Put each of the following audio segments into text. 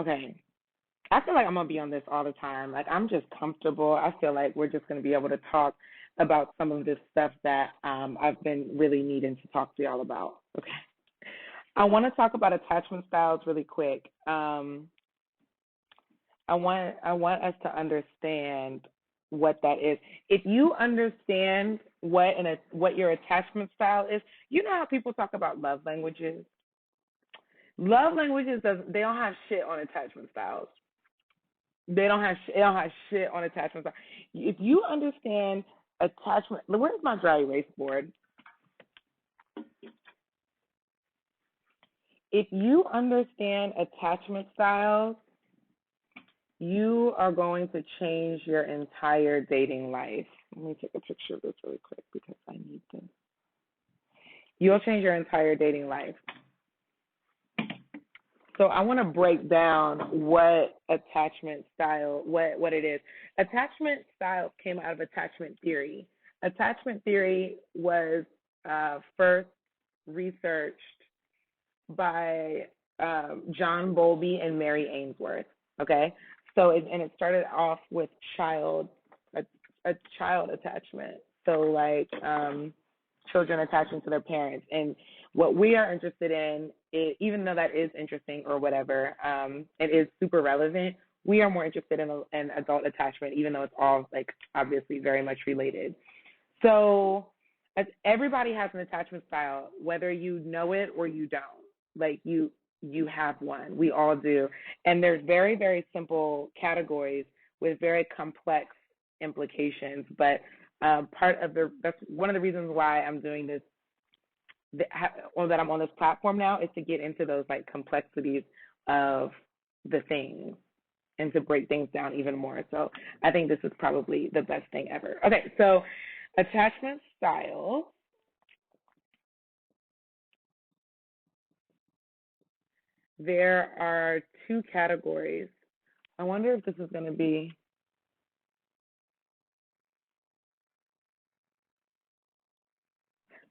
Okay. I feel like I'm gonna be on this all the time. Like I'm just comfortable. I feel like we're just gonna be able to talk about some of this stuff that I've been really needing to talk to y'all about. Okay. I want to talk about attachment styles really quick. I want us to understand what that is. If you understand what your attachment style is, you know how people talk about love languages. Love languages they don't have shit on attachment styles. They don't have shit on attachment styles. If you understand attachment, where's my dry erase board? If you understand attachment styles, you are going to change your entire dating life. Let me take a picture of this really quick because I need this. You'll change your entire dating life. So I want to break down what attachment style, what it is. Attachment style came out of attachment theory. Attachment theory was first researched by John Bowlby and Mary Ainsworth. Okay, so it started off with a child attachment. So like children attaching to their parents, and what we are interested in, even though that is interesting or whatever, it is super relevant. We are more interested in adult attachment, even though it's all like obviously very much related. So as everybody has an attachment style, whether you know it or you don't. Like you have one. We all do. And there's very, very simple categories with very complex implications. But that's one of the reasons why I'm doing this, or that I'm on this platform now, is to get into those like complexities of the things and to break things down even more. So I think this is probably the best thing ever. Okay, so attachment styles. There are two categories. I wonder if this is going to be,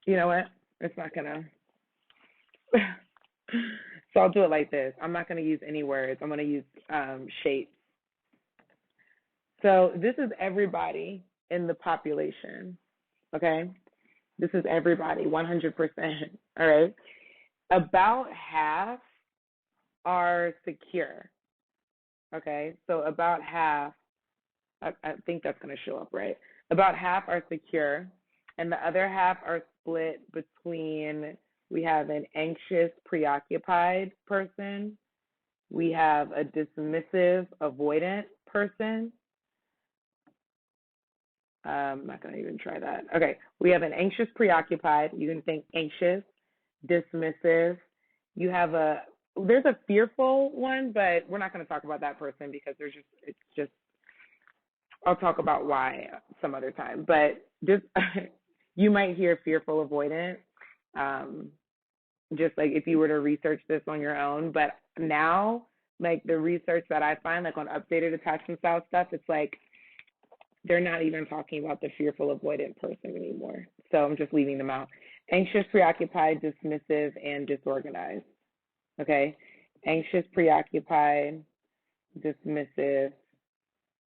you know what? It's not going to. So I'll do it like this. I'm not going to use any words. I'm going to use shapes. So this is everybody in the population, okay? This is everybody, 100%, all right? About half are secure, okay? So about half, I think that's going to show up, right? About half are secure, and the other half are split between, we have an anxious, preoccupied person, we have a dismissive, avoidant person. I'm not going to even try that. Okay, we have an anxious, preoccupied. You can think anxious, dismissive. You have there's a fearful one, but we're not going to talk about that person because it's just, I'll talk about why some other time. But just, you might hear fearful, avoidant, just like if you were to research this on your own. But now, like the research that I find, like on updated attachment style stuff, it's like, they're not even talking about the fearful, avoidant person anymore. So I'm just leaving them out. Anxious, preoccupied, dismissive, and disorganized. Okay? Anxious, preoccupied, dismissive,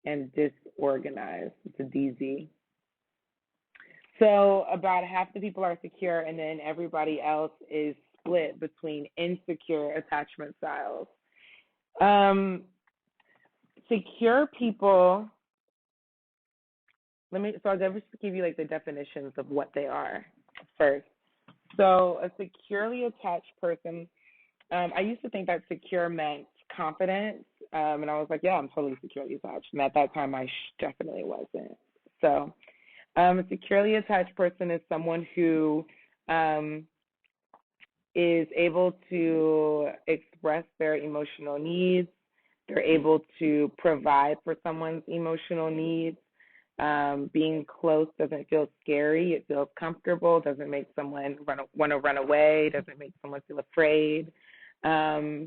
and disorganized. It's a DZ. So about half the people are secure, and then everybody else is split between insecure attachment styles. Secure people... I'll just give you like the definitions of what they are first. So a securely attached person, I used to think that secure meant confidence, and I was like, yeah, I'm totally securely attached. And at that time, I definitely wasn't. So a securely attached person is someone who is able to express their emotional needs. They're able to provide for someone's emotional needs. Being close doesn't feel scary. It feels comfortable. Doesn't make someone want to run away. Doesn't make someone feel afraid. That's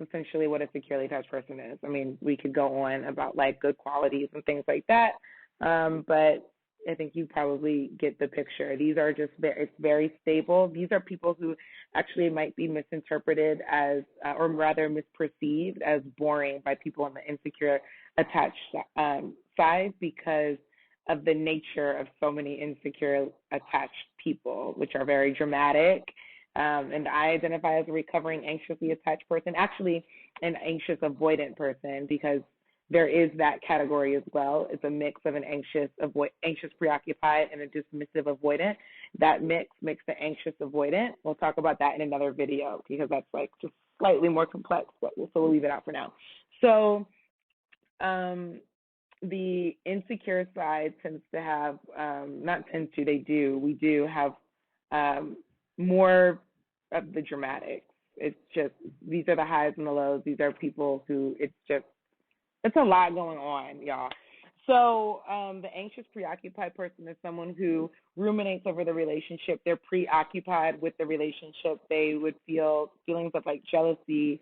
essentially what a securely attached person is. I mean, we could go on about like good qualities and things like that, but I think you probably get the picture. These are just it's very stable. These are people who actually might be misinterpreted as, or rather misperceived as boring by people on the insecure attached side because of the nature of so many insecure attached people, which are very dramatic. And I identify as a recovering anxiously attached person, actually an anxious avoidant person, because there is that category as well. It's a mix of an anxious preoccupied and a dismissive avoidant. That mix makes the anxious avoidant. We'll talk about that in another video because that's like just slightly more complex, but so we'll leave it out for now. So the insecure side tends to have, not tends to, they do, we do have more of the dramatics. It's just, these are the highs and the lows. These are people who, it's a lot going on, y'all. So the anxious preoccupied person is someone who ruminates over the relationship. They're preoccupied with the relationship. They would feel feelings of like jealousy,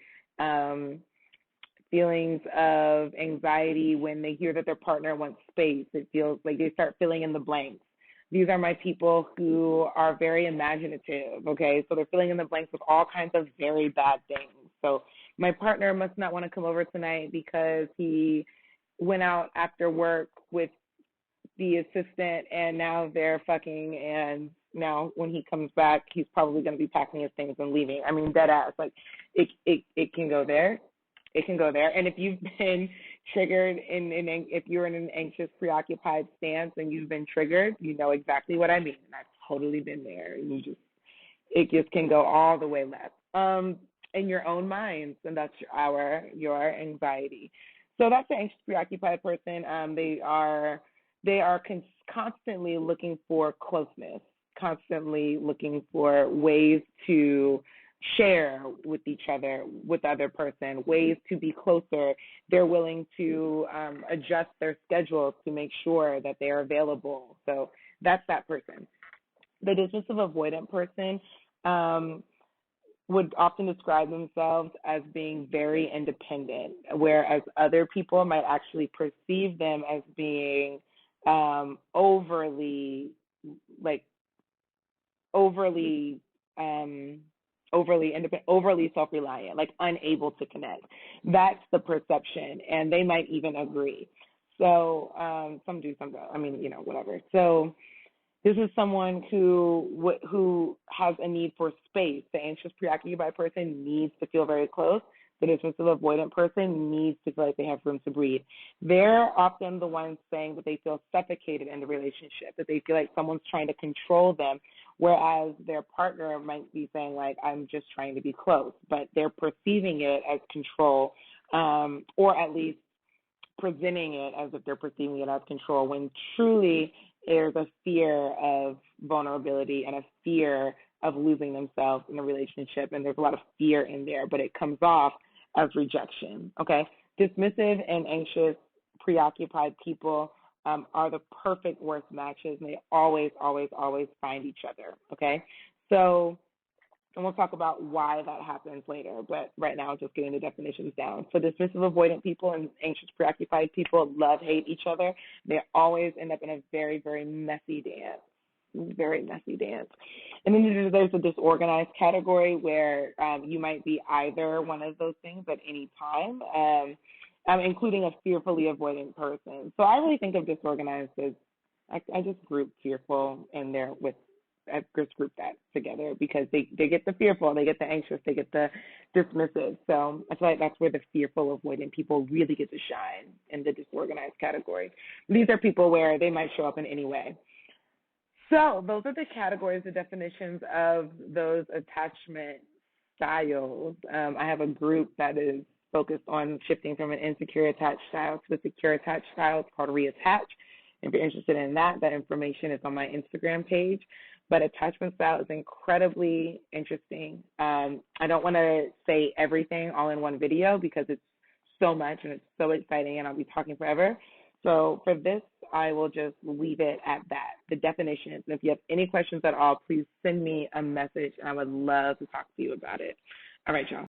feelings of anxiety when they hear that their partner wants space. It feels like they start filling in the blanks. These are my people who are very imaginative, okay? So they're filling in the blanks with all kinds of very bad things. So my partner must not want to come over tonight because he went out after work with the assistant and now they're fucking, and now when he comes back, he's probably going to be packing his things and leaving. I mean, dead ass. Like, it can go there. It can go there. And if you've been triggered if you're in an anxious, preoccupied stance and you've been triggered, you know exactly what I mean. And I've totally been there. It just can go all the way left. In your own minds, and that's your anxiety. So that's the anxious, preoccupied person. They are constantly looking for closeness, constantly looking for ways to share with each other, with the other person, ways to be closer. They're willing to adjust their schedules to make sure that they are available. So that's that person. The dismissive avoidant person would often describe themselves as being very independent, whereas other people might actually perceive them as being overly independent, overly self-reliant, like unable to connect. That's the perception, and they might even agree. So some do, some don't. I mean, whatever. So this is someone who has a need for space. The anxious, preoccupied person needs to feel very close. The dismissive, avoidant person needs to feel like they have room to breathe. They're often the ones saying that they feel suffocated in the relationship, that they feel like someone's trying to control them, whereas their partner might be saying, like, I'm just trying to be close, but they're perceiving it as control, or at least presenting it as if they're perceiving it as control, when truly there's a fear of vulnerability and a fear of losing themselves in a relationship, and there's a lot of fear in there, but it comes off as rejection, okay? Dismissive and anxious, preoccupied people are the perfect worst matches, and they always, always, always find each other, okay? So, and we'll talk about why that happens later, but right now just getting the definitions down. So dismissive, avoidant people and anxious, preoccupied people love-hate each other. They always end up in a very, very messy dance. Very messy dance. And then there's a disorganized category where you might be either one of those things at any time, including a fearfully avoidant person. So I really think of disorganized as, I just group fearful in there with, I just group that together because they get the fearful, they get the anxious, they get the dismissive. So I feel like that's where the fearful avoidant people really get to shine in the disorganized category. These are people where they might show up in any way. So those are the categories, the definitions of those attachment styles. I have a group that is focused on shifting from an insecure attached style to a secure attached style. It's called Reattach. If you're interested in that, that information is on my Instagram page. But attachment style is incredibly interesting. I don't want to say everything all in one video because it's so much and it's so exciting and I'll be talking forever. So for this, I will just leave it at that, the definitions. And if you have any questions at all, please send me a message and I would love to talk to you about it. All right, y'all.